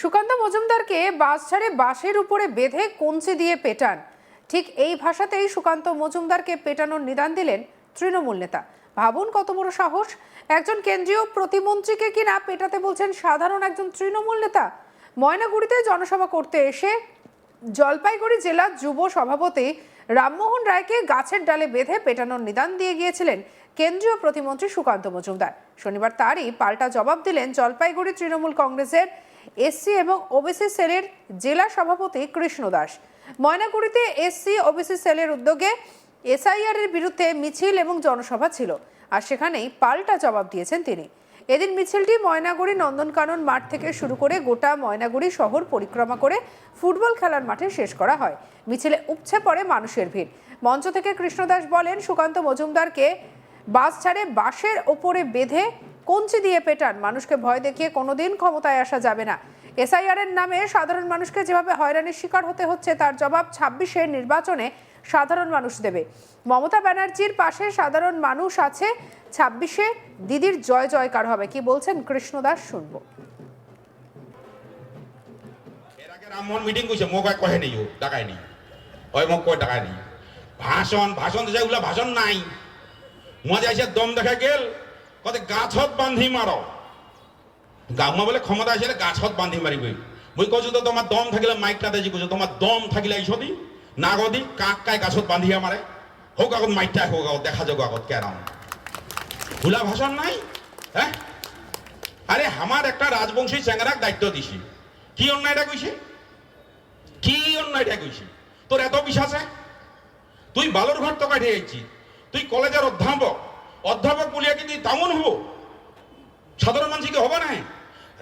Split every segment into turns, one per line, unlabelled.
সুকান্ত মজুমদারকে বাস ছাড়ে বাসের উপরে বেঁধে কঞ্চি দিয়ে পেটান। ঠিক এই ভাষাতেই সুকান্ত মজুমদারকে পেটানোর নিদান দিলেন তৃণমূল নেতা। ভাবুন কত বড় সাহস, একজন কেন্দ্রীয় প্রতিমন্ত্রীকে কিনা পেটাতে বলছেন সাধারণ একজন তৃণমূল নেতা। ময়নাগুড়িতে জনসভা করতে এসে জলপাইগুড়ি জেলা যুব সভাপতি রামমোহন রায়কে গাছের ডালে বেঁধে পেটানোর নিদান দিয়ে গিয়েছিলেন কেন্দ্রীয় প্রতিমন্ত্রী সুকান্ত মজুমদার। শনিবার তারই পাল্টা জবাব দিলেন জলপাইগুড়ি তৃণমূল কংগ্রেসের এসসি এবং ওবিসি সেলের জেলা সভাপতি কৃষ্ণ দাস। ময়নাগুড়িতে এসসি ওবিসি সেলের উদ্যোগে এসআইআর এর বিরুদ্ধে মিছিল এবং জনসভা ছিল, আর সেখানেই পাল্টা জবাব দিয়েছেন তিনি। এদিন মিছিলটি ময়নাগুড়ি নন্দনকানন মাঠ থেকে শুরু করে গোটা ময়নাগুড়ি শহর পরিক্রমা করে ফুটবল খেলার মাঠে শেষ করা হয়। মিছিলে উপচে পড়ে মানুষের ভিড়। মঞ্চ থেকে কৃষ্ণ দাস বলেন, সুকান্ত মজুমদারকে বাস ছাড়ে বাসের ওপরে বেঁধে কঞ্চি দিয়ে পেটান। মানুষকে ভয় দেখিয়ে কোনোদিন ক্ষমতায় আসা যাবে না। এসআইআর এর নামে সাধারণ মানুষকে যেভাবে হয়রানির শিকার হতে হচ্ছে তার জবাব ২৬-এর নির্বাচনে সাধারণ মানুষ দেবে। মমতা ব্যানার্জির পাশে সাধারণ মানুষ আছে, ২৬-এ দিদির জয় জয়কার হবে। কি বলছেন কৃষ্ণ দাস, শুনবো।
এর আগে রামমোহন মিটিং কইছে, মোক কহে নেই, ও টাকায় নেই, ওই মোক কয় টাকায় নেই। ভাষণ দিছে, ওগুলা ভাষণ নাই। মজা এসে দম দেখা গেল, কত গাছত বান্ধি মারো। গাঁও বলে ক্ষমতা আসলে গাছত বান্ধি মারিবই। মই কৈছো তো তোমার দম থাকিলে মাইকটা দেজি কৈছো, তোমার দম থাকিলে আইসদি না গদি কাক কাই গাছত বান্ধিয়া মারে। হোক আগত মাইকটা হোক আগত দেখা যাক আগত কেন ভুলা ভাষণ নাই। হ্যাঁ, আরে আমার একটা রাজবংশী চ্যাংরাক দায়িত্ব দিছি, কি অন্যায়টা কইছে, কি অন্যায়টা কইছে? তোর এত বিশ্বাস আছে? তুই বালুর ঘর তো কাটিয়ে যাচ্ছি, তুই কলেজের অধ্যাপক বলিয়া কি তুই তেমন হব? সাধারণ মানুষ কি হবে না?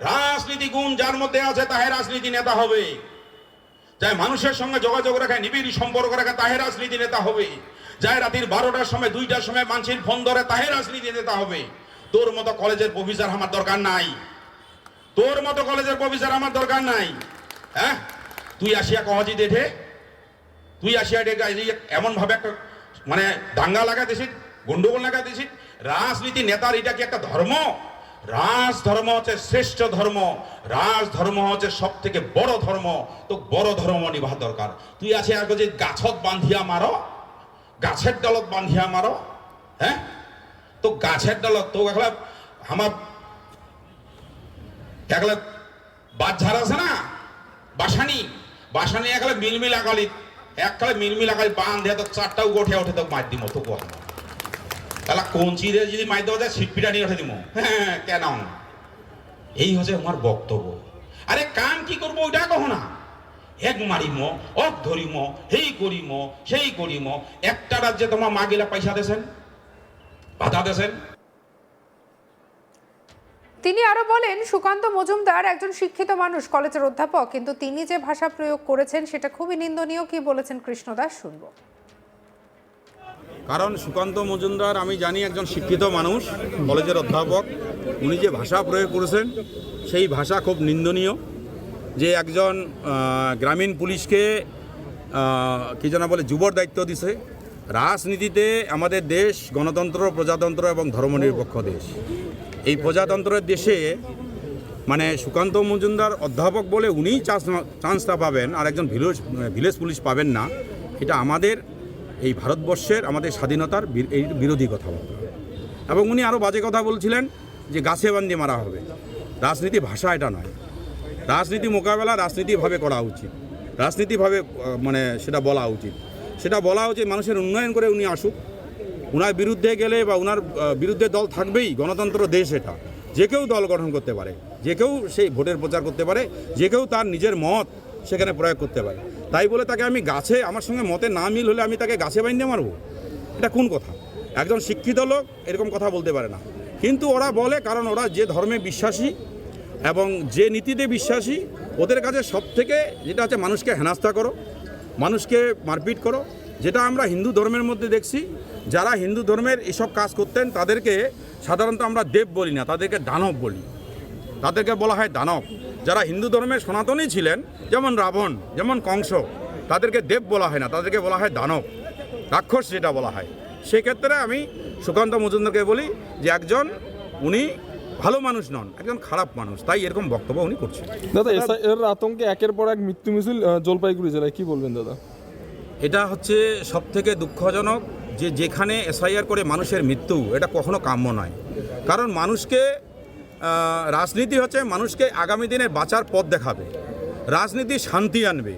রাজনীতি গুণ যার মধ্যে আছে তাহে রাজনীতি নেতা হবে। যাই মানুষের সঙ্গে যোগাযোগ রাখায়, নিবিড় সম্পর্ক রাখে, তাহে রাজনীতি নেতা হবে। যাই রাতের 12টার সময় 2টার সময় মানুষের ফোন ধরে, তাহে রাজনীতি নেতা হবে। তোর মতো কলেজের প্রফেসর আমার দরকার নাই, তোর মতো কলেজের প্রফেসর আমার দরকার নাই। হ্যাঁ, তুই আসিয়া কহজি দেখে, তুই আসিয়া এমন ভাবে একটা মানে দাঙ্গা লাগাতেছিস, গন্ডগোল লাগাতেছিস। রাজনীতি নেতার এটা কি একটা ধর্ম? রাজধর্ম হচ্ছে শ্রেষ্ঠ ধর্ম, রাজধর্ম হচ্ছে সব থেকে বড় ধর্ম। তো বড় ধর্ম নিভা দরকার। তুই আছে আর যে গাছত বান্ধিয়া মারো, গাছের ডালত বান্ধিয়া মারো। হ্যাঁ, তো গাছের ডালত তো একলা আমার একলা বাচ্চার আছে না, বাসানি একলা মিলমিল আগালি, একলা মিলমিল আগালি বান্ধে তো 4টা উঠে উঠে তো মার দিব। তো তাহলে কঞ্চিরে যদি মাই দেওয়া যায়, সিটপিটা নিয়ে উঠে দিব। হ্যাঁ, কেন? এই হচ্ছে আমার বক্তব্য। আরে কাম কি করবো ওইটা কহ না। এক মারিম, অক ধরিম, হেই করিম, সেই করিম। একটা রাজ্যে তোমার মা গেলা পয়সা দেছেন, বাধা দেছেন।
তিনি আরো বলেন, সুকান্ত মজুমদার একজন শিক্ষিত মানুষ, কলেজের অধ্যাপক, কিন্তু তিনি যে ভাষা প্রয়োগ করেছেন সেটা খুবই নিন্দনীয়। কি বলেছেন কৃষ্ণ দাস, শুনবো।
কারণ সুকান্ত মজুমদার আমি জানি একজন শিক্ষিত মানুষ, কলেজের অধ্যাপক। উনি যে ভাষা প্রয়োগ করেছেন সেই ভাষা খুব নিন্দনীয়। যে একজন গ্রামীণ পুলিশকে কি যেন বলে যুবর দায়িত্ব দিছে। রাজনীতিতে আমাদের দেশ গণতন্ত্র, প্রজাতন্ত্র এবং ধর্মনিরপেক্ষ দেশ। এই প্রজাতন্ত্রের দেশে মানে সুকান্ত মজুমদার অধ্যাপক বলে উনিই চান্সটা পাবেন, আর একজন ভিলেজ পুলিশ পাবেন না। এটা আমাদের এই ভারতবর্ষের, আমাদের স্বাধীনতার এই বিরোধী কথাবার্তা। এবং উনি আরও বাজে কথা বলছিলেন যে গাছে বান্ধি মারা হবে। রাজনীতি ভাষা এটা নয়। রাজনীতি মোকাবেলা রাজনীতিভাবে করা উচিত, রাজনীতিভাবে মানে সেটা বলা উচিত। সেটা বলা উচিত মানুষের উন্নয়ন করে উনি আসুক। উনার বিরুদ্ধে গেলে বা উনার বিরুদ্ধে দল থাকবেই। গণতন্ত্র দেশ এটা, যে কেউ দল গঠন করতে পারে, যে কেউ সেই ভোটের প্রচার করতে পারে, যে কেউ তার নিজের মত সেখানে প্রয়োগ করতে পারে। তাই বলে তাকে আমি গাছে, আমার সঙ্গে মতে না মিল হলে আমি তাকে গাছে বাইন্ধে মারবো? এটা কোন কথা? একজন শিক্ষিত লোক এরকম কথা বলতে পারে না। কিন্তু ওরা বলে, কারণ ওরা যে ধর্মে বিশ্বাসী এবং যে নীতিতে বিশ্বাসী, ওদের কাছে সব থেকে যেটা হচ্ছে মানুষকে হেনস্থা করো, মানুষকে মারপিট করো। যেটা আমরা হিন্দু ধর্মের মধ্যে দেখছি, যারা হিন্দু ধর্মের এসব কাজ করতেন তাদেরকে সাধারণত আমরা দেব বলি না, তাদেরকে দানব বলি, তাদেরকে বলা হয় দানব। যারা হিন্দু ধর্মের সনাতনী ছিলেন, যেমন রাবণ, যেমন কংস, তাদেরকে দেব বলা হয় না, তাদেরকে বলা হয় দানব, রাক্ষস যেটা বলা হয়। সেক্ষেত্রে আমি সুকান্ত মজুমদারকে বলি যে একজন উনি ভালো মানুষ নন, একজন খারাপ মানুষ, তাই এরকম বক্তব্য উনি করছেন।
দাদা এসআইআর আতঙ্কে একের পর এক মৃত্যু মিছিল জলপাইগুড়ি জেলায়, কি বলবেন দাদা?
এটা হচ্ছে সবথেকে দুঃখজনক যে যেখানে এসআইআর করে মানুষের মৃত্যু, এটা কখনো কাম্য নয়। কারণ মানুষকে রাজনীতি হচ্ছে মানুষকে আগামী দিনে বাঁচার পথ দেখাবে, রাজনীতি শান্তি আনবে,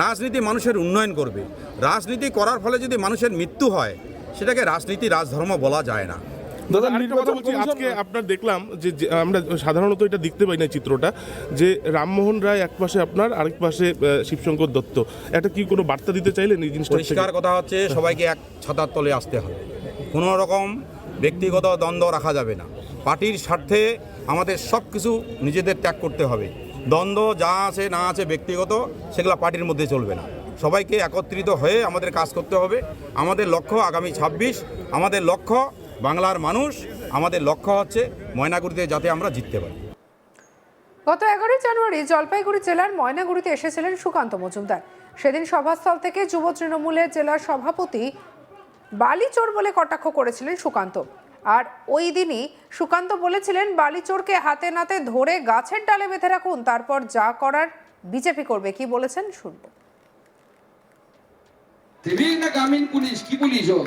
রাজনীতি মানুষের উন্নয়ন করবে। রাজনীতি করার ফলে যদি মানুষের মৃত্যু হয়, সেটাকে রাজনীতি রাজধর্ম বলা যায় না।
দাদা
আরেকটা কথা বলছি, আজকে আপনার দেখলাম যে আমরা সাধারণত এটা দেখতে পাই না চিত্রটা, যে রামমোহন রায় এক পাশে আপনার, আরেক পাশে শিবশঙ্কর দত্ত, একটা কি কোনো বার্তা দিতে চাইলেন এই জিনিসটা?
পরিষ্কার কথা হচ্ছে সবাইকে এক ছাতার তলে আসতে হবে, কোনো রকম ব্যক্তিগত দ্বন্দ্ব রাখা যাবে না। পার্টির স্বার্থে আমাদের সব কিছু নিজেদের ত্যাগ করতে হবে। দ্বন্দ্ব যা আছে না আছে ব্যক্তিগত, সেগুলো পার্টির মধ্যে চলবে না। সবাইকে একত্রিত হয়ে আমাদের কাজ করতে হবে। আমাদের লক্ষ্য আগামী 26, আমাদের লক্ষ্য বাংলার মানুষ, আমাদের লক্ষ্য হচ্ছে ময়নাগুড়িতে যাতে আমরা জিততে পারি।
গত 11 জানুয়ারি জলপাইগুড়ি জেলার ময়নাগুড়িতে এসেছিলেন সুকান্ত মজুমদার। সেদিন সভাস্থল থেকে যুব তৃণমূলের জেলার সভাপতি বালিচোর বলে কটাক্ষ করেছিলেন সুকান্ত। আর ওই দিনই সুকান্ত বলেছিলেন, বালিচোরকে হাতে নাতে ধরে গাছের ডালে বেঁধে রাখুন, তারপর যা করার বিজেপি করবে। কি বলেছেন শুনবো।
না গ্রামীণ পুলিশ, কি পুলিশ ও?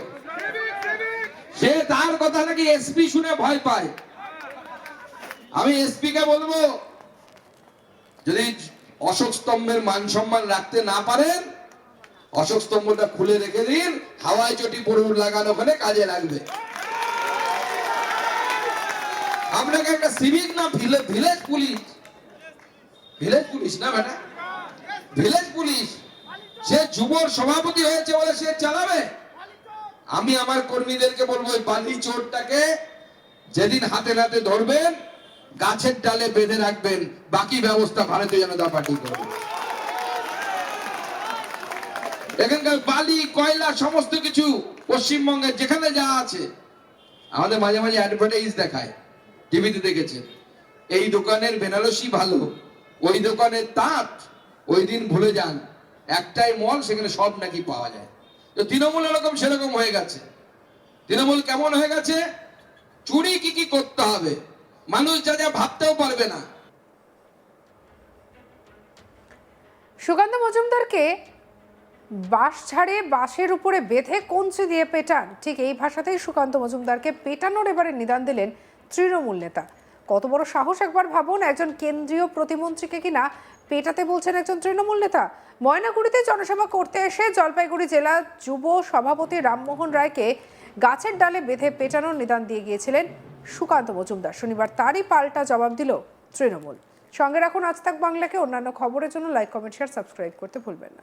সে তার কথা নাকি এসপি শুনে ভয় পায়। আমি এসপি কে বলবো, যদি অশোক স্তম্ভের মান সম্মান রাখতে না পারেন, অশোক স্তম্ভটা খুলে রেখে দিন, হাওয়াই চটি পড়ুর লাগানো ওখানে কাজে লাগবে। আপনাকে একটা সিভিক না ভিলেজ পুলিশ, ভিলেজ পুলিশ না বেটা, ভিলেজ পুলিশ, সে যুবর সভাপতি হয়েছে বলে সে চালাবে? আমি আমার কর্মীদেরকে বলবো, ওই বালি চোরটাকে যেদিন হাতে নাতে ধরবেন, গাছের ডালে বেঁধে রাখবেন, বাকি ব্যবস্থা ভারতীয় জনতা পার্টি করবে। এখানকার বালি কয়লা সমস্ত কিছু পশ্চিমবঙ্গের যেখানে যা আছে, আমাদের মাঝে মাঝে অ্যাডভার্টাইজ দেখায়, টিভিতে দেখেছেন, এই দোকানের বেনারসি ভালো, ওই দোকানের তাঁত, ওই দিন ভুলে যান, একটাই মল, সেখানে সব নাকি পাওয়া যায়। তো তৃণমূল এরকম সেরকম হয়ে গেছে। তৃণমূল কেমন হয়ে গেছে? চুরি কি করতে হবে, মানুষ যা যা ভাবতেও পারবে না।
সুকান্ত মজুমদারকে বাঁশ ঝাড়ে বাঁশের উপরে বেঁধে কঞ্চি দিয়ে পেটান, ঠিক এই ভাষাতেই সুকান্ত মজুমদারকে পেটানোর এবারে নিদান দিলেন তৃণমূল নেতা। কত বড় সাহস একবার ভাবুন, একজন কেন্দ্রীয় প্রতিমন্ত্রীকে কিনা পেটাতে বলছেন একজন তৃণমূল নেতা। ময়নাগুড়িতে জনসভা করতে এসে জলপাইগুড়ি জেলা যুব সভাপতি রামমোহন রায়কে গাছের ডালে বেঁধে পেটানোর নিদান দিয়ে গিয়েছিলেন সুকান্ত মজুমদার। শনিবার তারই পাল্টা জবাব দিল তৃণমূল। সঙ্গে রাখুন আজ তাক বাংলাকে। অন্যান্য খবরের জন্য লাইক, কমেন্ট, শেয়ার, সাবস্ক্রাইব করতে ভুলবেন না।